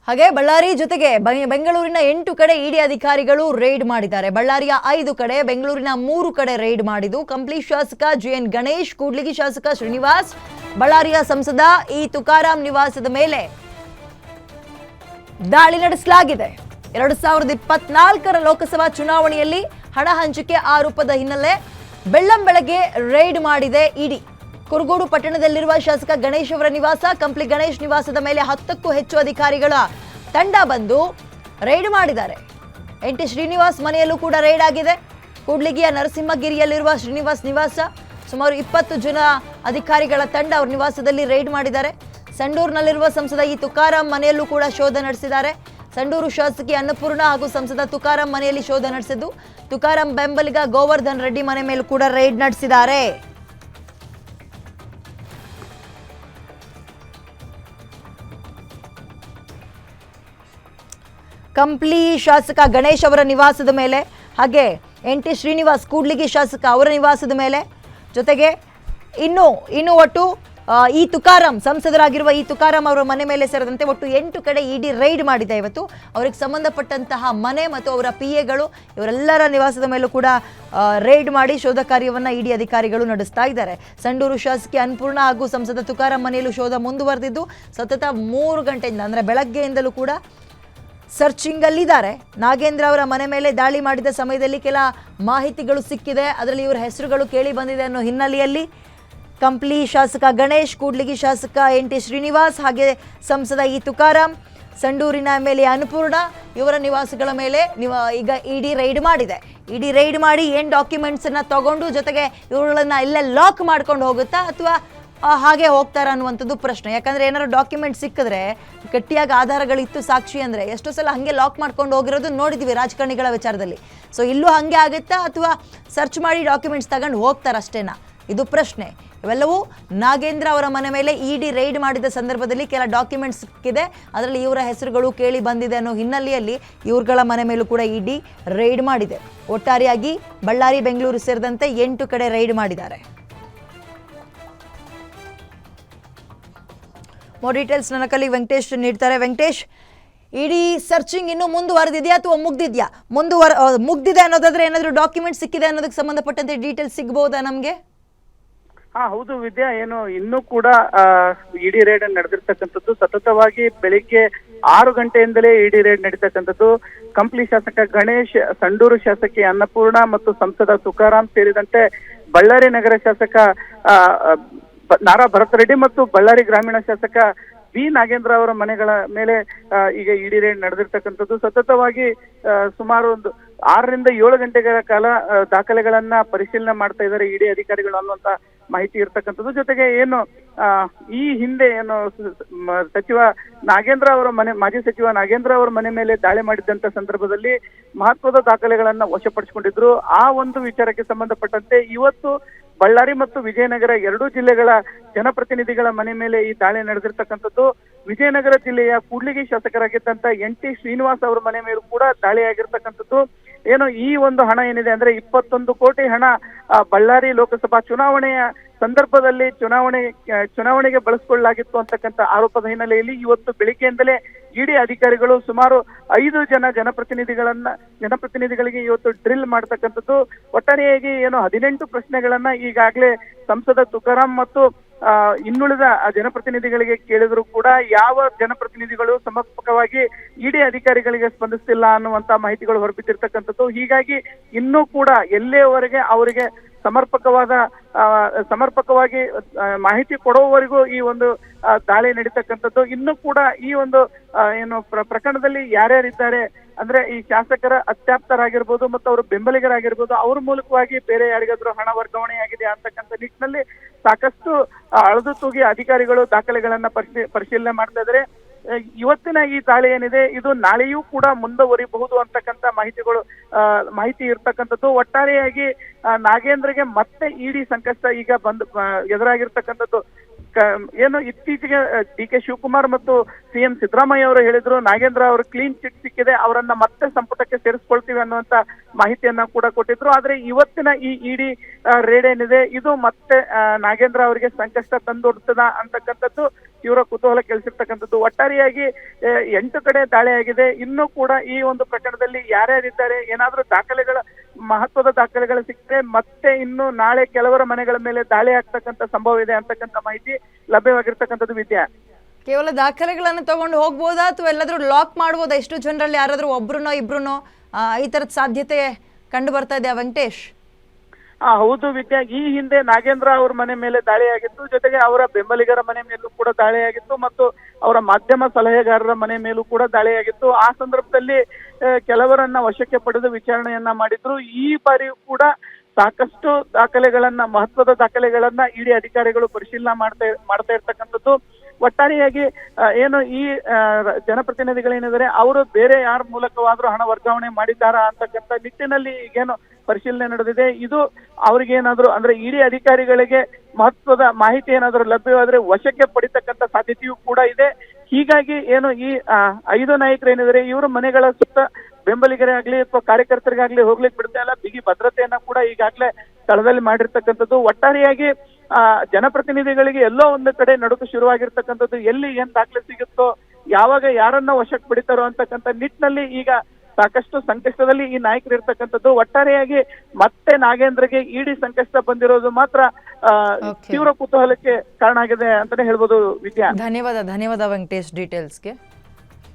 ಹಾಗೆ ಬಳ್ಳಾರಿ ಜೊತೆಗೆ ಬೆಂಗಳೂರಿನ 8 ಕಡೆ ಇಡಿ ಅಧಿಕಾರಿಗಳು ರೇಡ್ ಮಾಡಿದ್ದಾರೆ. ಬಳ್ಳಾರಿಯ 5 ಕಡೆ, ಬೆಂಗಳೂರಿನ 3 ಕಡೆ ರೇಡ್ ಮಾಡಿದ್ದು ಕಂಪ್ಲಿ ಶಾಸಕ ಜಿಎನ್ ಗಣೇಶ್, ಕೂಡ್ಲಿಗಿ ಶಾಸಕ ಶ್ರೀನಿವಾಸ್, ಬಳ್ಳಾರಿಯ ಸಂಸದ ಇ ತುಕಾರಾಂ ನಿವಾಸದ ಮೇಲೆ ದಾಳಿ ನಡೆಸಲಾಗಿದೆ. 2024ರ ಲೋಕಸಭಾ ಚುನಾವಣೆಯಲ್ಲಿ ಹಣ ಹಂಚಿಕೆ ಆರೋಪದ ಹಿನ್ನೆಲೆ ಬೆಳ್ಳಂಬೆಳಗ್ಗೆ ರೇಡ್ ಮಾಡಿದೆ ಇಡಿ. ಕುರುಗೋಡು ಪಟ್ಟಣದಲ್ಲಿರುವ ಶಾಸಕ ಗಣೇಶ್ ಅವರ ನಿವಾಸ, ಕಂಪ್ಲಿ ಗಣೇಶ್ ನಿವಾಸದ ಮೇಲೆ 10ಕ್ಕೂ ಹೆಚ್ಚು ಅಧಿಕಾರಿಗಳ ತಂಡ ಬಂದು ರೇಡ್ ಮಾಡಿದ್ದಾರೆ. ಎನ್.ಟಿ. ಶ್ರೀನಿವಾಸ್ ಮನೆಯಲ್ಲೂ ಕೂಡ ರೇಡ್ ಆಗಿದೆ. ಕೂಡ್ಲಿಗಿಯ ನರಸಿಂಹಗಿರಿಯಲ್ಲಿರುವ ಶ್ರೀನಿವಾಸ್ ನಿವಾಸ, ಸುಮಾರು 20 ಜನ ಅಧಿಕಾರಿಗಳ ತಂಡ ಅವರ ನಿವಾಸದಲ್ಲಿ ರೇಡ್ ಮಾಡಿದ್ದಾರೆ. ಸಂಡೂರಿನಲ್ಲಿರುವ ಸಂಸದ ಇ ತುಕಾರಾಂ ಮನೆಯಲ್ಲೂ ಕೂಡ ಶೋಧ ನಡೆಸಿದ್ದಾರೆ. ಸಂಡೂರು ಶಾಸಕಿ ಅನ್ನಪೂರ್ಣ ಹಾಗೂ ಸಂಸದ ತುಕಾರಾಂ ಮನೆಯಲ್ಲಿ ಶೋಧ ನಡೆಸಿದ್ದು, ತುಕಾರಾಂ ಬೆಂಬಲಿಗ ಗೋವರ್ಧನ್ ರೆಡ್ಡಿ ಮನೆ ಮೇಲೂ ಕೂಡ ರೇಡ್ ನಡೆಸಿದ್ದಾರೆ. ಕಂಪ್ಲಿ ಶಾಸಕ ಗಣೇಶ್ ಅವರ ನಿವಾಸದ ಮೇಲೆ, ಹಾಗೆ ಎನ್.ಟಿ. ಶ್ರೀನಿವಾಸ್ ಕೂಡ್ಲಿಗಿ ಶಾಸಕ ಅವರ ನಿವಾಸದ ಮೇಲೆ, ಜೊತೆಗೆ ಇನ್ನು ಒಟ್ಟು ಈ ತುಕಾರಾಂ ಸಂಸದರಾಗಿರುವ ಈ ತುಕಾರಾಂ ಅವರ ಮನೆ ಮೇಲೆ ಸೇರಿದಂತೆ ಒಟ್ಟು 8 ಕಡೆ ಇಡಿ ರೈಡ್ ಮಾಡಿದೆ. ಇವತ್ತು ಅವರಿಗೆ ಸಂಬಂಧಪಟ್ಟಂತಹ ಮನೆ ಮತ್ತು ಅವರ ಪಿಎಗಳು ಇವರೆಲ್ಲರ ನಿವಾಸದ ಮೇಲೂ ಕೂಡ ರೈಡ್ ಮಾಡಿ ಶೋಧ ಕಾರ್ಯವನ್ನು ಇಡಿ ಅಧಿಕಾರಿಗಳು ನಡೆಸ್ತಾ ಇದ್ದಾರೆ. ಸಂಡೂರು ಶಾಸಕಿ ಅನ್ನಪೂರ್ಣ ಹಾಗೂ ಸಂಸದ ತುಕಾರಾಂ ಮನೆಯಲ್ಲೂ ಶೋಧ ಮುಂದುವರೆದಿದ್ದು ಸತತ 3 ಗಂಟೆಯಿಂದ ಅಂದರೆ ಬೆಳಗ್ಗೆಯಿಂದಲೂ ಕೂಡ ಸರ್ಚಿಂಗ್ ಅಲ್ಲಿದ್ದಾರೆ. ನಾಗೇಂದ್ರ ಅವರ ಮನೆ ಮೇಲೆ ದಾಳಿ ಮಾಡಿದ ಸಮಯದಲ್ಲಿ ಕೆಲ ಮಾಹಿತಿಗಳು ಸಿಕ್ಕಿದೆ. ಅದರಲ್ಲಿ ಇವರ ಹೆಸರುಗಳು ಕೇಳಿ ಬಂದಿದೆ ಅನ್ನೋ ಹಿನ್ನೆಲೆಯಲ್ಲಿ ಕಂಪ್ಲಿ ಶಾಸಕ ಗಣೇಶ್, ಕೂಡ್ಲಿಗಿ ಶಾಸಕ ಎನ್.ಟಿ. ಶ್ರೀನಿವಾಸ್, ಹಾಗೆ ಸಂಸದ ಇ ತುಕಾರಾಂ, ಸಂಡೂರಿನ ಎಮ್ಎಲ್ಎ ಅನ್ನಪೂರ್ಣ ಇವರ ನಿವಾಸಗಳ ಮೇಲೆ ಈಗ ಇಡಿ ರೈಡ್ ಮಾಡಿದೆ. ಇಡಿ ರೈಡ್ ಮಾಡಿ ಏನು ಡಾಕ್ಯುಮೆಂಟ್ಸನ್ನು ತಗೊಂಡು ಜೊತೆಗೆ ಇವುಗಳನ್ನ ಇಲ್ಲೇ ಲಾಕ್ ಮಾಡ್ಕೊಂಡು ಹೋಗುತ್ತಾ ಅಥವಾ ಹಾಗೆ ಹೋಗ್ತಾರ ಅನ್ನುವಂಥದ್ದು ಪ್ರಶ್ನೆ. ಯಾಕಂದರೆ ಏನಾದ್ರು ಡಾಕ್ಯುಮೆಂಟ್ ಸಿಕ್ಕಿದ್ರೆ, ಗಟ್ಟಿಯಾಗಿ ಆಧಾರಗಳಿತ್ತು, ಸಾಕ್ಷಿ ಅಂದರೆ ಎಷ್ಟೋ ಸಲ ಹಾಗೆ ಲಾಕ್ ಮಾಡ್ಕೊಂಡು ಹೋಗಿರೋದು ನೋಡಿದ್ದೀವಿ ರಾಜಕಾರಣಿಗಳ ವಿಚಾರದಲ್ಲಿ. ಸೊ ಇಲ್ಲೂ ಹಾಗೆ ಆಗುತ್ತಾ ಅಥವಾ ಸರ್ಚ್ ಮಾಡಿ ಡಾಕ್ಯುಮೆಂಟ್ಸ್ ತಗೊಂಡು ಹೋಗ್ತಾರೆ ಅಷ್ಟೇನಾ, ಇದು ಪ್ರಶ್ನೆ. ಇವೆಲ್ಲವೂ ನಾಗೇಂದ್ರ ಅವರ ಮನೆ ಮೇಲೆ ಇಡಿ ರೈಡ್ ಮಾಡಿದ ಸಂದರ್ಭದಲ್ಲಿ ಕೆಲ ಡಾಕ್ಯುಮೆಂಟ್ಸ್ ಸಿಕ್ಕಿದೆ, ಅದರಲ್ಲಿ ಇವರ ಹೆಸರುಗಳು ಕೇಳಿ ಬಂದಿದೆ ಅನ್ನೋ ಹಿನ್ನೆಲೆಯಲ್ಲಿ ಇವ್ರಗಳ ಮನೆ ಮೇಲೂ ಕೂಡ ಇಡಿ ರೈಡ್ ಮಾಡಿದೆ. ಒಟ್ಟಾರೆಯಾಗಿ ಬಳ್ಳಾರಿ, ಬೆಂಗಳೂರು ಸೇರಿದಂತೆ 8 ಕಡೆ ರೈಡ್ ಮಾಡಿದ್ದಾರೆ. ಮೋರ್ ಡೀಟೇಲ್ಸ್ ನನ್ನ ಕಲಿ ವೆಂಕಟೇಶ್ ನೀಡ್ತಾರೆ. ವೆಂಕಟೇಶ್, ಇಡೀ ಸರ್ಚಿಂಗ್ ಇನ್ನೂ ಮುಂದುವರೆದಿದೆಯಾ ಅಥವಾ ಮುಗ್ದಿದೆಯಾ? ಮುಗ್ದಿದೆ ಅನ್ನೋದಾದ್ರೆ ಏನಾದರೂ ಡಾಕ್ಯುಮೆಂಟ್ ಸಿಕ್ಕಿದೆ ಅನ್ನೋದಕ್ಕೆ ಸಂಬಂಧಪಟ್ಟಂತೆ ಡೀಟೇಲ್ಸ್ ಸಿಗ್ಬೋದಾ ನಮಗೆ? ಹೌದು ವಿದ್ಯಾ, ಏನು ಇನ್ನೂ ಕೂಡ ಇಡಿ ರೇಡ್ ನಡೆದಿರ್ತಕ್ಕಂಥದ್ದು. ಸತತವಾಗಿ ಬೆಳಿಗ್ಗೆ 6 ಗಂಟೆಯಿಂದಲೇ ಇಡಿ ರೇಡ್ ನಡೀತಕ್ಕಂಥದ್ದು. ಕಂಪ್ಲಿ ಶಾಸಕ ಗಣೇಶ್, ಸಂಡೂರು ಶಾಸಕಿ ಅನ್ನಪೂರ್ಣ ಮತ್ತು ಸಂಸದ ತುಕಾರಾಂ ಸೇರಿದಂತೆ ಬಳ್ಳಾರಿ ನಗರ ಶಾಸಕ ನಾರಾ ಭರತ್ ರೆಡ್ಡಿ ಮತ್ತು ಬಳ್ಳಾರಿ ಗ್ರಾಮೀಣ ಶಾಸಕ ಬಿ ನಾಗೇಂದ್ರ ಅವರ ಮನೆಗಳ ಮೇಲೆ ಈಗ ಇಡಿ ರೇಡ್ ನಡೆದಿರ್ತಕ್ಕಂಥದ್ದು. ಸತತವಾಗಿ ಸುಮಾರು ಒಂದು 6 ರಿಂದ 7 ಗಂಟೆಗಳ ಕಾಲ ದಾಖಲೆಗಳನ್ನ ಪರಿಶೀಲನೆ ಮಾಡ್ತಾ ಇದ್ದಾರೆ ಇಡಿ ಅಧಿಕಾರಿಗಳು ಅನ್ನುವಂತ ಮಾಹಿತಿ ಇರ್ತಕ್ಕಂಥದ್ದು. ಜೊತೆಗೆ ಏನು ಈ ಹಿಂದೆ ಏನು ಸಚಿವ ನಾಗೇಂದ್ರ ಅವರ ಮಾಜಿ ಸಚಿವ ನಾಗೇಂದ್ರ ಅವರ ಮನೆ ಮೇಲೆ ದಾಳಿ ಮಾಡಿದ್ದಂತ ಸಂದರ್ಭದಲ್ಲಿ ಮಹತ್ವದ ದಾಖಲೆಗಳನ್ನ ವಶಪಡಿಸಿಕೊಂಡಿದ್ರು. ಆ ಒಂದು ವಿಚಾರಕ್ಕೆ ಸಂಬಂಧಪಟ್ಟಂತೆ ಇವತ್ತು ಬಳ್ಳಾರಿ ಮತ್ತು ವಿಜಯನಗರ 2 ಜಿಲ್ಲೆಗಳ ಜನಪ್ರತಿನಿಧಿಗಳ ಮನೆ ಮೇಲೆ ಈ ದಾಳಿ ನಡೆದಿರ್ತಕ್ಕಂಥದ್ದು. ವಿಜಯನಗರ ಜಿಲ್ಲೆಯ ಕೂಡ್ಲಿಗಿ ಶಾಸಕರಾಗಿದ್ದಂತ ಎನ್.ಟಿ. ಶ್ರೀನಿವಾಸ್ ಅವರ ಮನೆ ಮೇಲೂ ಕೂಡ ದಾಳಿಯಾಗಿರ್ತಕ್ಕಂಥದ್ದು. ಏನು ಈ ಒಂದು ಹಣ ಏನಿದೆ ಅಂದ್ರೆ 21 ಕೋಟಿ ಹಣ ಬಳ್ಳಾರಿ ಲೋಕಸಭಾ ಚುನಾವಣೆಯ ಸಂದರ್ಭದಲ್ಲಿ ಚುನಾವಣೆಗೆ ಬಳಸಿಕೊಳ್ಳಲಾಗಿತ್ತು ಅಂತಕ್ಕಂಥ ಆರೋಪದ ಹಿನ್ನೆಲೆಯಲ್ಲಿ ಇವತ್ತು ಬೆಳಿಗ್ಗೆಯಿಂದಲೇ ಇಡಿ ಅಧಿಕಾರಿಗಳು ಸುಮಾರು 5 ಜನ ಜನಪ್ರತಿನಿಧಿಗಳಿಗೆ ಇವತ್ತು ಡ್ರಿಲ್ ಮಾಡ್ತಕ್ಕಂಥದ್ದು. ಒಟ್ಟಾರೆಯಾಗಿ ಏನು 18 ಪ್ರಶ್ನೆಗಳನ್ನ ಈಗಾಗಲೇ ಸಂಸದ ತುಕಾರಾಂ ಮತ್ತು ಇನ್ನುಳಿದ ಜನಪ್ರತಿನಿಧಿಗಳಿಗೆ ಕೇಳಿದ್ರು ಕೂಡ ಯಾವ ಜನಪ್ರತಿನಿಧಿಗಳು ಸಮರ್ಪಕವಾಗಿ ಇಡಿ ಅಧಿಕಾರಿಗಳಿಗೆ ಸ್ಪಂದಿಸ್ತಿಲ್ಲ ಅನ್ನುವಂತ ಮಾಹಿತಿಗಳು ಹೊರಬಿದ್ದಿರ್ತಕ್ಕಂಥದ್ದು. ಹೀಗಾಗಿ ಇನ್ನೂ ಕೂಡ ಎಲ್ಲಿಯವರೆಗೆ ಅವರಿಗೆ ಸಮರ್ಪಕವಾಗಿ ಮಾಹಿತಿ ಕೊಡುವವರೆಗೂ ಈ ಒಂದು ದಾಳಿ ನಡೀತಕ್ಕಂಥದ್ದು. ಇನ್ನೂ ಕೂಡ ಈ ಒಂದು ಏನು ಪ್ರಕರಣದಲ್ಲಿ ಯಾರ್ಯಾರಿದ್ದಾರೆ ಅಂದ್ರೆ ಈ ಶಾಸಕರ ಅತ್ಯಾಪ್ತರಾಗಿರ್ಬೋದು ಮತ್ತು ಅವರು ಬೆಂಬಲಿಗರಾಗಿರ್ಬೋದು, ಅವ್ರ ಮೂಲಕವಾಗಿ ಬೇರೆ ಯಾರಿಗಾದ್ರೂ ಹಣ ವರ್ಗಾವಣೆ ಆಗಿದೆ ಅಂತಕ್ಕಂಥ ನಿಟ್ಟಿನಲ್ಲಿ ಸಾಕಷ್ಟು ಅಳದು ತೂಗಿ ಅಧಿಕಾರಿಗಳು ದಾಖಲೆಗಳನ್ನ ಪರಿಶೀಲನೆ ಮಾಡ್ತಾ ಇದ್ದಾರೆ. ಇವತ್ತಿನ ಈ ದಾಳಿ ಏನಿದೆ ಇದು ನಾಳೆಯೂ ಕೂಡ ಮುಂದುವರಿಬಹುದು ಅಂತಕ್ಕಂಥ ಮಾಹಿತಿ ಇರ್ತಕ್ಕಂಥದ್ದು. ಒಟ್ಟಾರೆಯಾಗಿ ನಾಗೇಂದ್ರಗೆ ಮತ್ತೆ ಇಡಿ ಸಂಕಷ್ಟ ಈಗ ಎದುರಾಗಿರ್ತಕ್ಕಂಥದ್ದು. ಏನು ಇತ್ತೀಚೆಗೆ ಡಿ ಕೆ ಶಿವಕುಮಾರ್ ಮತ್ತು ಸಿಎಂ ಸಿದ್ದರಾಮಯ್ಯ ಅವರು ಹೇಳಿದ್ರು, ನಾಗೇಂದ್ರ ಅವರು ಕ್ಲೀನ್ ಚಿಟ್ ಸಿಕ್ಕಿದೆ, ಅವರನ್ನ ಮತ್ತೆ ಸಂಪುಟಕ್ಕೆ ಸೇರಿಸ್ಕೊಳ್ತೀವಿ ಅನ್ನುವಂತ ಮಾಹಿತಿಯನ್ನ ಕೂಡ ಕೊಟ್ಟಿದ್ರು. ಆದ್ರೆ ಇವತ್ತಿನ ಈ ಇಡಿ ರೇಡ್ ಏನಿದೆ ಇದು ಮತ್ತೆ ನಾಗೇಂದ್ರ ಅವರಿಗೆ ಸಂಕಷ್ಟ ತಂದೊಡ್ತದ ಅಂತಕ್ಕಂಥದ್ದು ತೀವ್ರ ಕುತೂಹಲ ಕೆಳಿಸಿರ್ತಕ್ಕಂಥದ್ದು. ಒಟ್ಟಾರೆಯಾಗಿ 8 ಕಡೆ ದಾಳಿ ಆಗಿದೆ. ಇನ್ನೂ ಕೂಡ ಈ ಒಂದು ಪ್ರಕರಣದಲ್ಲಿ ಯಾರ್ಯಾರಿದ್ದಾರೆ, ಏನಾದ್ರೂ ದಾಖಲೆಗಳ ಮಹತ್ವದ ದಾಖಲೆಗಳು ಸಿಕ್ಕರೆ ಮತ್ತೆ ಇನ್ನು ನಾಳೆ ಕೆಲವರ ಮನೆಗಳ ಮೇಲೆ ದಾಳಿ ಆಗ್ತಕ್ಕಂಥ ಸಂಭವ ಇದೆ ಅಂತಕ್ಕಂಥ ಮಾಹಿತಿ ಲಭ್ಯವಾಗಿರ್ತಕ್ಕಂಥದ್ದು. ವಿದ್ಯಾ, ಕೇವಲ ದಾಖಲೆಗಳನ್ನು ತಗೊಂಡು ಹೋಗ್ಬೋದಾ ಅಥವಾ ಎಲ್ಲಾದ್ರೂ ಲಾಕ್ ಮಾಡ್ಬೋದಾ? ಎಷ್ಟು ಜನರಲ್ಲಿ ಯಾರಾದ್ರೂ ಒಬ್ರುನೋ ಇಬ್ರುನೋ ಈ ತರದ ಸಾಧ್ಯತೆ ಕಂಡು ಬರ್ತಾ ಇದೆ ವೆಂಕಟೇಶ್? ಹೌದು ವಿದ್ಯಾ, ಈ ಹಿಂದೆ ನಾಗೇಂದ್ರ ಅವ್ರ ಮನೆ ಮೇಲೆ ದಾಳಿಯಾಗಿತ್ತು, ಜೊತೆಗೆ ಅವರ ಬೆಂಬಲಿಗರ ಮನೆ ಮೇಲೂ ಕೂಡ ದಾಳಿಯಾಗಿತ್ತು ಮತ್ತು ಅವರ ಮಾಧ್ಯಮ ಸಲಹೆಗಾರರ ಮನೆ ಮೇಲೂ ಕೂಡ ದಾಳಿಯಾಗಿತ್ತು. ಆ ಸಂದರ್ಭದಲ್ಲಿ ಕೆಲವರನ್ನ ವಶಕ್ಕೆ ಪಡೆದು ವಿಚಾರಣೆಯನ್ನ ಮಾಡಿದ್ರು. ಈ ಬಾರಿಯೂ ಕೂಡ ಸಾಕಷ್ಟು ದಾಖಲೆಗಳನ್ನ, ಮಹತ್ವದ ದಾಖಲೆಗಳನ್ನ ಇಡಿ ಅಧಿಕಾರಿಗಳು ಪರಿಶೀಲನೆ ಮಾಡ್ತಾ ಇರ್ತಕ್ಕಂಥದ್ದು. ಒಟ್ಟಾರೆಯಾಗಿ ಏನು ಈ ಜನಪ್ರತಿನಿಧಿಗಳೇನಿದ್ದಾರೆ ಅವರು ಬೇರೆ ಯಾರ ಮೂಲಕವಾದ್ರೂ ಹಣ ವರ್ಗಾವಣೆ ಮಾಡಿದ್ದಾರಾ ಅಂತಕ್ಕಂಥ ನಿಟ್ಟಿನಲ್ಲಿ ಈಗೇನು ಪರಿಶೀಲನೆ ನಡೆದಿದೆ. ಇದು ಅವ್ರಿಗೇನಾದ್ರು ಅಂದ್ರೆ ಇಡಿ ಅಧಿಕಾರಿಗಳಿಗೆ ಮಹತ್ವದ ಮಾಹಿತಿ ಏನಾದ್ರು ಲಭ್ಯವಾದ್ರೆ ವಶಕ್ಕೆ ಪಡಿತಕ್ಕಂಥ ಸಾಧ್ಯತೆಯೂ ಕೂಡ ಇದೆ. ಹೀಗಾಗಿ ಏನು ಈ 5 ನಾಯಕರು ಏನಿದ್ದಾರೆ ಇವರು ಮನೆಗಳ ಸುತ್ತ ಬೆಂಬಲಿಗರೇ ಆಗ್ಲಿ ಅಥವಾ ಕಾರ್ಯಕರ್ತರಿಗಾಗ್ಲಿ ಹೋಗ್ಲಿಕ್ಕೆ ಬಿಡ್ತಾ ಇಲ್ಲ, ಬಿಗಿ ಭದ್ರತೆಯನ್ನ ಕೂಡ ಈಗಾಗಲೇ ಸ್ಥಳದಲ್ಲಿ ಮಾಡಿರ್ತಕ್ಕಂಥದ್ದು. ಒಟ್ಟಾರೆಯಾಗಿ ಜನಪ್ರತಿನಿಧಿಗಳಿಗೆ ಎಲ್ಲೋ ಒಂದು ಕಡೆ ನಡುಕು ಶುರುವಾಗಿರ್ತಕ್ಕಂಥದ್ದು. ಎಲ್ಲಿ ಏನ್ ದಾಖಲೆ ಸಿಗುತ್ತೋ, ಯಾವಾಗ ಯಾರನ್ನ ವಶಕ್ಕೆ ಪಡಿತಾರೋ ಅಂತಕ್ಕಂಥ ನಿಟ್ಟಿನಲ್ಲಿ ಈಗ ಸಾಕಷ್ಟು ಸಂಕಷ್ಟದಲ್ಲಿ ಈ ನಾಯಕರು ಇರ್ತಕ್ಕಂಥದ್ದು. ಒಟ್ಟಾರೆಯಾಗಿ ಮತ್ತೆ ನಾಗೇಂದ್ರಗೆ ಇಡಿ ಸಂಕಷ್ಟ ಬಂದಿರೋದು ಮಾತ್ರ ತೀವ್ರ ಕುತೂಹಲಕ್ಕೆ ಕಾರಣ ಆಗಿದೆ ಅಂತಾನೆ ಹೇಳ್ಬೋದು. ವಿದ್ಯಾ, ಧನ್ಯವಾದ ವೆಂಕಟೇಶ್ ಡೀಟೇಲ್ಸ್ಗೆ.